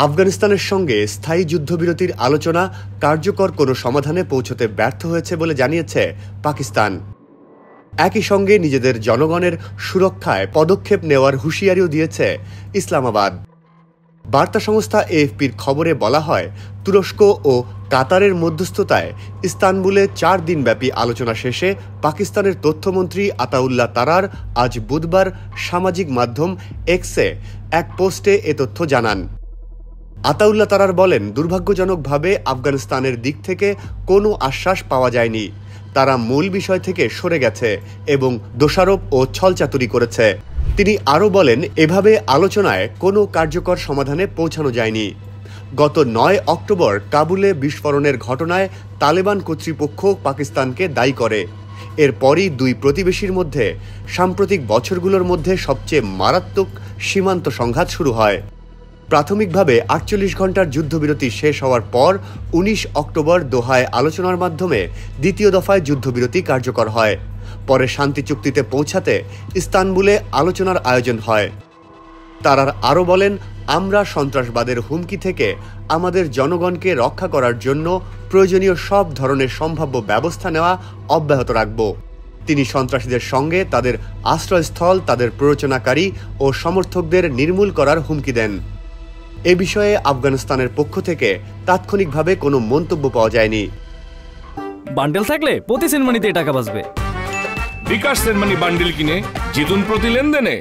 আফগানিস্তানের সঙ্গে স্থায়ী যুদ্ধবিরতির আলোচনা কার্যকর কোনো সমাধানে পৌঁছতে ব্যর্থ হয়েছে বলে জানিয়েছে পাকিস্তান। একই সঙ্গে নিজেদের জনগণের সুরক্ষায় পদক্ষেপ নেওয়ার হুঁশিয়ারিও দিয়েছে ইসলামাবাদ। বার্তা সংস্থা এএফপির খবরে বলা হয়, তুরস্ক ও কাতারের মধ্যস্থতায় ইস্তানবুলে 4 দিনব্যাপী আলোচনা শেষে পাকিস্তানের তথ্যমন্ত্রী আতাউল্লাহ তারার আজ বুধবার সামাজিক মাধ্যম এক্সে এক পোস্টে এ তথ্য জানান। আতাউল্লাহ তারার বলেন, দুর্ভাগ্যজনকভাবে আফগানিস্তানের দিক থেকে কোনো আশ্বাস পাওয়া যায়নি। তারা মূল বিষয় থেকে সরে গেছে এবং দোষারোপ ও ছলচাতুরি করেছে। তিনি আরও বলেন, এভাবে আলোচনায় কোনো কার্যকর সমাধানে পৌঁছানো যায়নি। গত 9 অক্টোবর কাবুলে বিস্ফোরণের ঘটনায় তালেবান কর্তৃপক্ষ পাকিস্তানকে দায়ী করে। এরপরই দুই প্রতিবেশীর মধ্যে সাম্প্রতিক বছরগুলোর মধ্যে সবচেয়ে মারাত্মক সীমান্ত সংঘাত শুরু হয়। প্রাথমিকভাবে 48 ঘণ্টার যুদ্ধবিরতি শেষ হওয়ার পর 19 অক্টোবর দোহায় আলোচনার মাধ্যমে দ্বিতীয় দফায় যুদ্ধবিরতি কার্যকর হয়। পরে শান্তি চুক্তিতে পৌঁছাতে ইস্তানবুলে আলোচনার আয়োজন হয়। তারা আরও বলেন, আমরা সন্ত্রাসবাদের হুমকি থেকে আমাদের জনগণকে রক্ষা করার জন্য প্রয়োজনীয় সব ধরনের সম্ভাব্য ব্যবস্থা নেওয়া অব্যাহত রাখব। তিনি সন্ত্রাসীদের সঙ্গে তাদের আশ্রয়স্থল, তাদের প্ররোচনাকারী ও সমর্থকদের নির্মূল করার হুমকি দেন। এ বিষয়ে আফগানিস্তানের পক্ষ থেকে তাৎক্ষণিকভাবে কোনো মন্তব্য পাওয়া যায়নি। বান্ডেল থাকলে প্রতি সেনমানিতে টাকা বাঁচবে। বিকাশ সেনমানি বান্ডেল কিনে জিতুন প্রতি লেনদেনে।